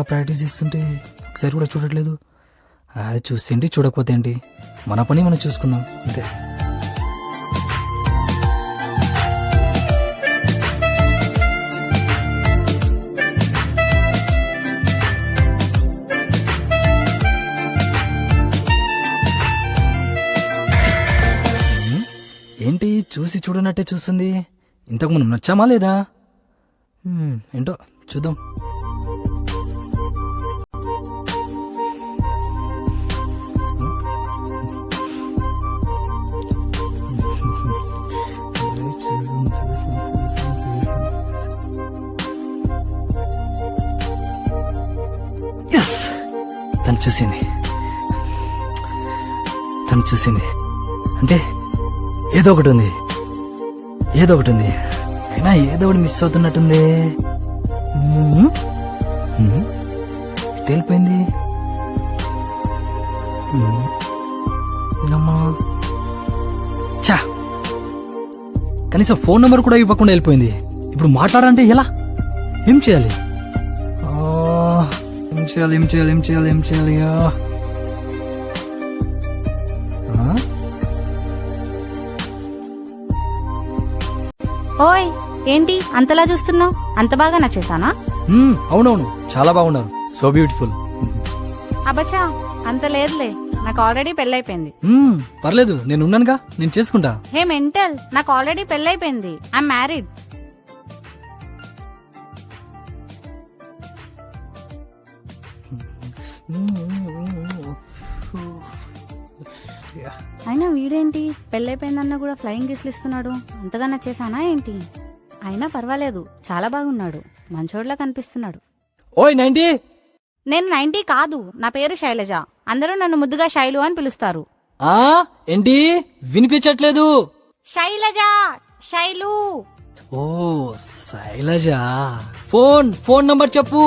Practice చేస్తుంటే ఒకసారి కూడా చూడట్లేదు. అది చూస్తేంటి చూడకపోతే ఏంటి, మన పని మనం చూసుకుందాం అంతే. ఏంటి చూసి చూడనట్టే చూస్తుంది, ఇంతకు మనం నచ్చామా లేదా? ఏంటో చూద్దాం. ఎస్, తను చూసింది అంటే ఏదో ఒకటి ఉంది, అయినా ఏదో ఒకటి మిస్ అవుతున్నట్టుంది. వెళ్ళిపోయింది చా, కనీసం ఫోన్ నెంబర్ కూడా ఇవ్వకుండా వెళ్ళిపోయింది. ఇప్పుడు మాట్లాడాలంటే ఎలా? ఏం చేయాలి? ఓయ్, ఏంటి అంతలా చూస్తున్నావు? అంత బాగా నచ్చేసానా? అవునవును, చాలా బాగున్నారు. So beautiful. అబ్బచ్చా, అంత లేదులే, నాకు ఆల్రెడీ పెళ్ళైపోయింది. పర్లేదు, నేను ఉన్నానుగా, నేను చేసుకుంటా. హే మెంటల్, నాకు ఆల్రెడీ పెళ్ళైపోయింది. I'm married. అయినా వీడేంటి పెళ్ళైపోయిందన్నా కూడా ఫ్లయింగ్ కిస్లు ఇస్తున్నాడు? అంతగా నచ్చేసానా ఏంటి? అయినా పర్వాలేదు, చాలా బాగున్నాడు, మంచోడ్లా కనిపిస్తున్నాడు. ఓయ్ 90. నేను 90 కాదు, నా పేరు శైలజ. అందరూ నన్ను ముద్దుగా శైలు అని పిలుస్తారు. ఏంటి వినిపించట్లేదు? శైలజ, శైలు. ఓ శైలజ, ఫోన్ నంబర్ చెప్పు.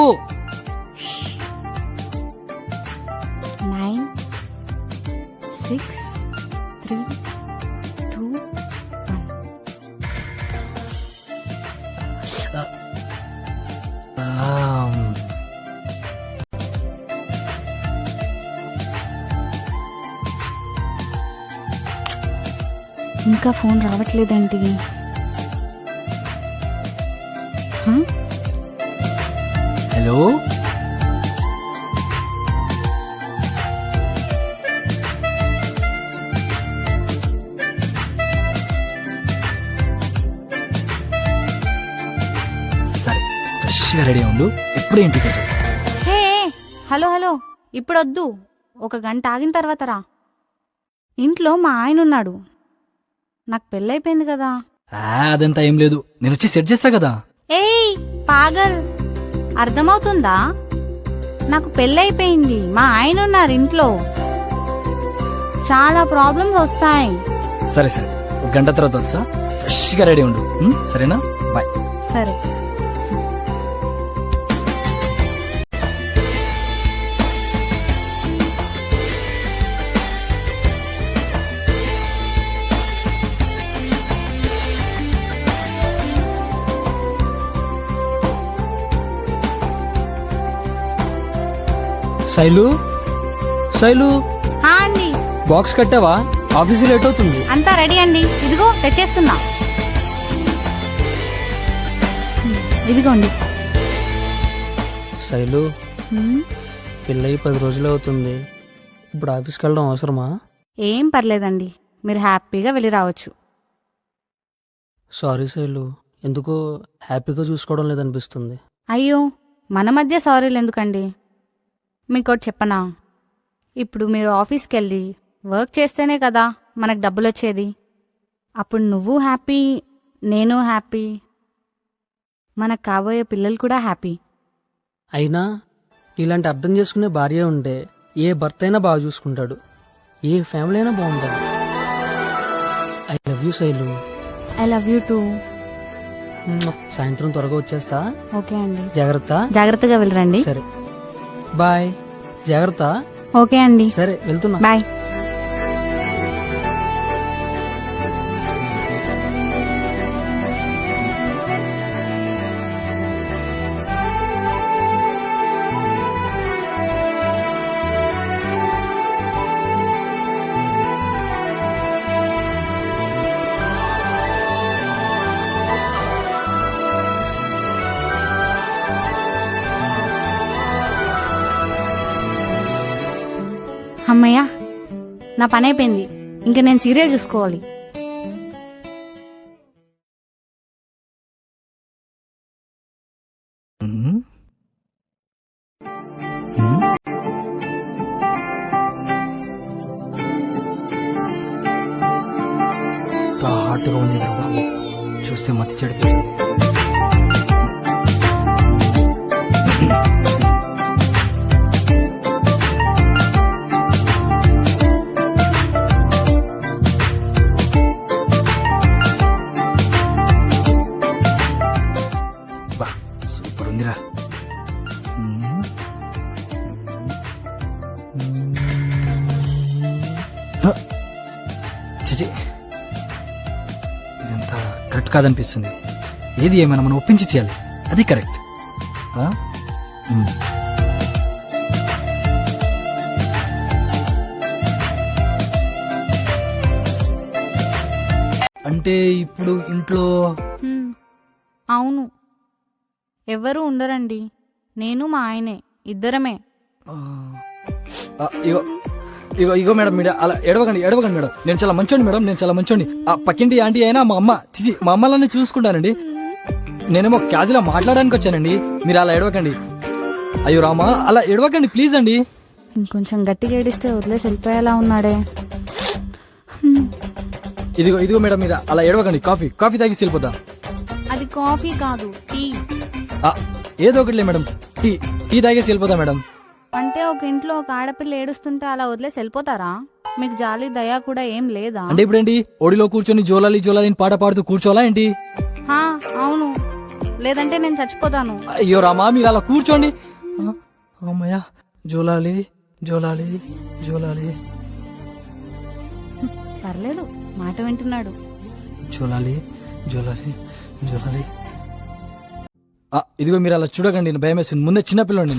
9632. ఇంకా ఫోన్ రావట్లేదేంటి? హలో, సరే ఫ్రెష్గా రెడీ ఉండు, ఎప్పుడే ఇంటికి వచ్చేస్తా. హే, హలో, ఇప్పుడొద్దు, 1 గంట ఆగిన తర్వాత రా. ఇంట్లో మా ఆయన ఉన్నాడు, నాకు పెళ్ళైపోయింది కదా. అదంతా ఏం లేదు, నేను వచ్చి సెట్ చేస్తా కదా. ఏయ్ పాగల్, అర్థమవుతుందా? నాకు పెళ్ళైపోయింది, మా ఆయన ఉన్నారు ఇంట్లో, చాలా ప్రాబ్లమ్స్ వస్తాయి. సరే 1 గంట తర్వాత వస్తా, ఫ్రెష్గా రెడీ ఉండు. సరేనా? బాయ్. సరే. శైలు, అండి, బాక్స్ కట్టావా? ఆఫీసు లేట్ అవుతుంది. అంతా రెడీ అండి, ఇదిగో తెచ్చేస్తున్నా. ఇదిగోండి. శైలు, పెళ్ళయి 10 రోజులు అవుతుంది, ఇప్పుడు ఆఫీస్కి వెళ్ళడం అవసరమా? ఏం పర్లేదండి, మీరు హ్యాపీగా వెళ్ళి రావచ్చు. సారీ శైలు, ఎందుకో హ్యాపీగా చూసుకోవడం లేదనిపిస్తుంది. అయ్యో, మన మధ్య సారీలు ఎందుకండి? మీకోటి చెప్పనా? ఇప్పుడు మీరు ఆఫీస్కి వెళ్ళి వర్క్ చేస్తేనే కదా మనకు డబ్బులు వచ్చేది. అప్పుడు నువ్వు హ్యాపీ, నేను హ్యాపీ, మనకు కాబోయే పిల్లలు కూడా హ్యాపీ. అయినా ఇలాంటి అర్థం చేసుకునే భార్య ఉంటే ఏ భర్త అయినా బాగా చూసుకుంటాడు, ఏ ఫ్యామిలీ అయినా బాగుంటుంది. I love you Shailu. I love you two. సాయంత్రం త్వరగా వచ్చేస్తా. ఓకే అండి, జాగ్రత్తగా వెళ్ళరండి. సరే, బాయ్. జాగ్రత్త. ఓకే అండి, సరే వెళ్తున్నా. బాయ్. అమ్మయ్యా, నా పని అయిపోయింది. ఇంక నేను సీరియల్ చూసుకోవాలి. ఉమ్. ఉమ్. ఎంత హాట్గా ఉంది రా బాబు, చూస్తే మతి చెడిపోతుంది. బా సూపర్ ఉందిరా. ఉమ్. హ. చిచి, ఇదంతా కరెక్ట్ కాదనిపిస్తుంది. ఏది ఏమైనా మనం ఒప్పించి చేయాలి, అది కరెక్ట్. ఆ? ఉమ్. అంటే ఇప్పుడు ఇంట్లో హ్మ్. అవును, ఎవ్వరూ ఉండరండి. నేను మా ఆయనే, ఇద్దరమే. ఆ, ఇగో ఇగో ఇగో మేడం, మీరు అలా ఎడవకండి ఎడవకండి మేడం. నేను చాలా మంచోండి మేడం, నేను చాలా మంచోండి. ఆ పక్కింటి ఆంటీ అయినా మా అమ్మ, చిచి మా అమ్మలన్నీ చూసుకుంటానండి. నేనేమో క్యాజువల్గా మాట్లాడడానికి వచ్చానండి, మీరు అలా ఎడవకండి. అయ్యో రామా, అలా ఎడవకండి ప్లీజ్ అండి. ఇంకొంచెం గట్టిగా ఏడిస్తే వదిలేసి వెళ్ళిపోయేలా ఉన్నాడే. ఇదిగో ఇదిగో మేడం, మీరు అలా ఎడవకండి. కాఫీ కాఫీ తాగి వెళ్ళిపోతా. అది కాఫీ కాదు, టీ. ఆ, ఏదో ఒకటిలే మేడం, టీ టీ తాగేసి వెళ్ళిపోతా మేడం. అంటే ఒక ఇంట్లో ఒక ఆడపిల్ల ఏడుస్తుంటే అలా వదిలేసి వెళ్ళిపోతారా? మీకు జాలి దయ కూడా ఏం లేదా? అంటే ఇప్పుడేంటి, ఒడిలో కూర్చొని జోలాలి జోలాలి అని పాట పాడుతూ కూర్చోవాలా ఏంటి? హా, అవును, లేదంటే నేను చచ్చిపోతాను. అయ్యో రామా, మీరు అలా కూర్చోండి. ఆ, అమ్మయ్యా, జోలాలి జోలాలి జోలాలి పర్లేదు, మాట వింటున్నాడు. జోలాలి జోలాలి జోలాలి. ఇదిగో మీరు అలా చూడకండి, నేను భయం వేస్తుంది. ముందే చిన్నపిల్లండి.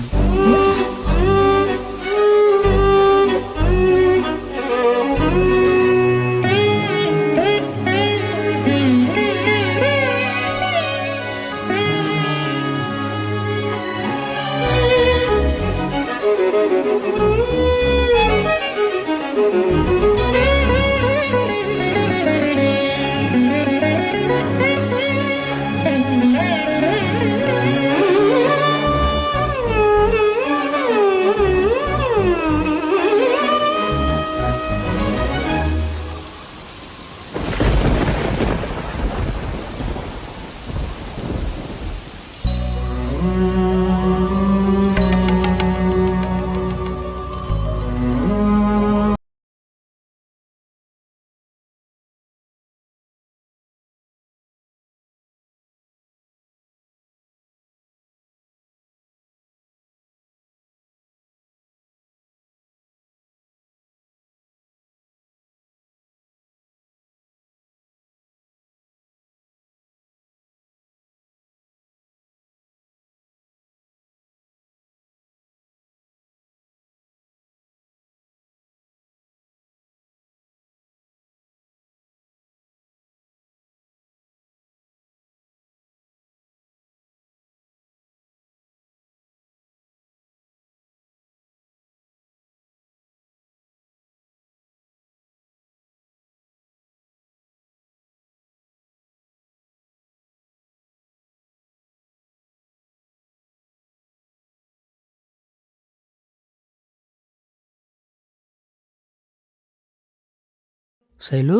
శైలు,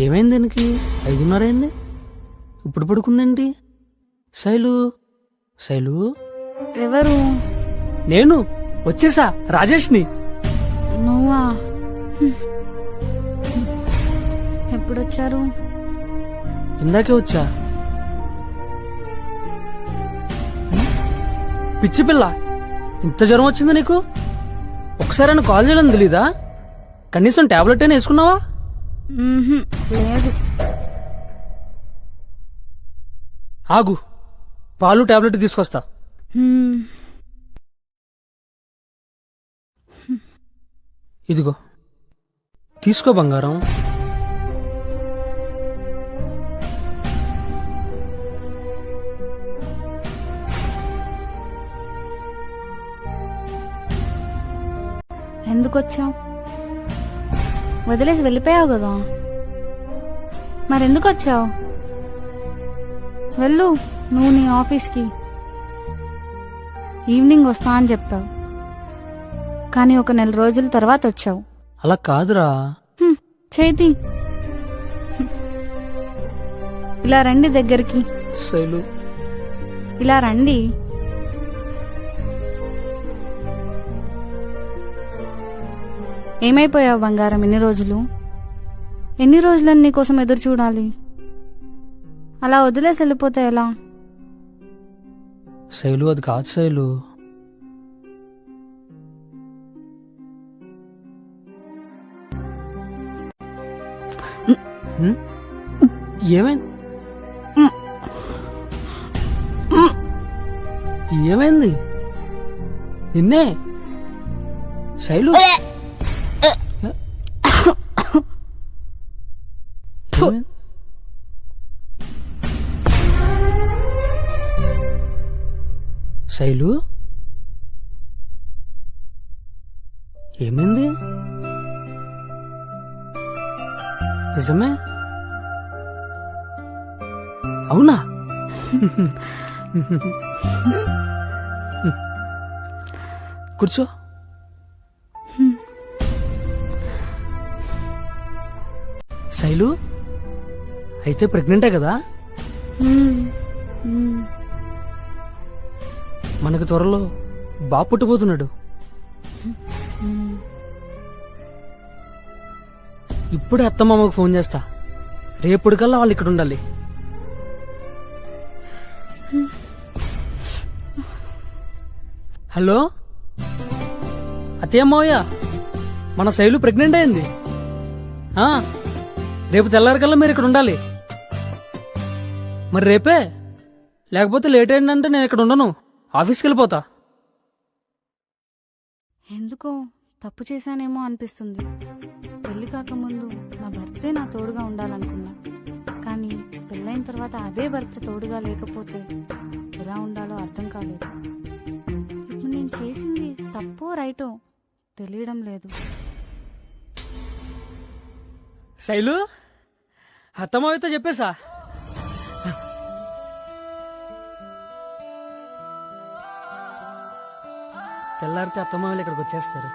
ఏమైంది దీనికి? 5:30 అయింది, ఇప్పుడు పడుకుందేంటి? శైలు శైలు. ఎవరు? నేను వచ్చేసా, రాజేష్ని. నువ్వా? ఎప్పుడొచ్చారు? ఇందాకే వచ్చా. పిచ్చి పిల్ల, ఇంత జ్వరం వచ్చింది నీకు? ఒకసారి కాల్ చేయడం తెలీదా? కనీసం టాబ్లెట్ అయినా వేసుకున్నావా? లేదు. ఆగు, పాలు టాబ్లెట్ తీసుకొస్తా. ఇదిగో తీసుకో బంగారం. ఎందుకు ఎందుకు వచ్చావు? వదిలేసి వెళ్ళిపోయావు కదా, మరెందుకు వచ్చావు? వెళ్ళు నువ్వు నీ ఆఫీస్కి. ఈవినింగ్ వస్తా అని చెప్పావు, కానీ ఒక 1 రోజుల తర్వాత వచ్చావు. అలా కాదురా. చేతి ఇలా రండి దగ్గరికి, శైలు, ఇలా రండి. ఏమైపోయావు బంగారం? ఎన్ని రోజులని నీకోసం ఎదురు చూడాలి? అలా వదిలేసి వెళ్ళిపోతే ఎలా? శైలు, అది కాదు శైలు. ఏమైంది? ఏమైంది నిన్నే? శైలు, ఏమైంది? శైలు, ఏమైంది? నిజమే? అవునా? కూర్చో. శైలు, అయితే ప్రెగ్నెంటే కదా? మనకు త్వరలో బాబు పుట్టబోతున్నాడు. ఇప్పుడే అత్తమ్మమ్మకు ఫోన్ చేస్తా, రేపటికల్లా వాళ్ళు ఇక్కడ ఉండాలి. హలో అత్తయ్య, మావయ్య, మన శైలు ప్రెగ్నెంట్ అయింది. రేపు తెల్లారికల్లా మీరు ఇక్కడ ఉండాలి. మరి రేపే, లేకపోతే లేట్ అయిందంటే నేను ఇక్కడ ఉండను, ఆఫీస్కి వెళ్ళిపోతా. ఎందుకో తప్పు చేశానేమో అనిపిస్తుంది. పెళ్లి కాకముందు నా భర్తే నా తోడుగా ఉండాలనుకున్నా, కానీ పెళ్ళైన తర్వాత అదే భర్త తోడుగా లేకపోతే ఎలా ఉండాలో అర్థం కాలేదు. ఇప్పుడు నేను చేసింది తప్పో రైటో తెలియడం లేదు. శైలు, అత్తమావితో చెప్పేసా? తెల్లారితే అత్తమావిలు ఇక్కడికి వచ్చేస్తారు.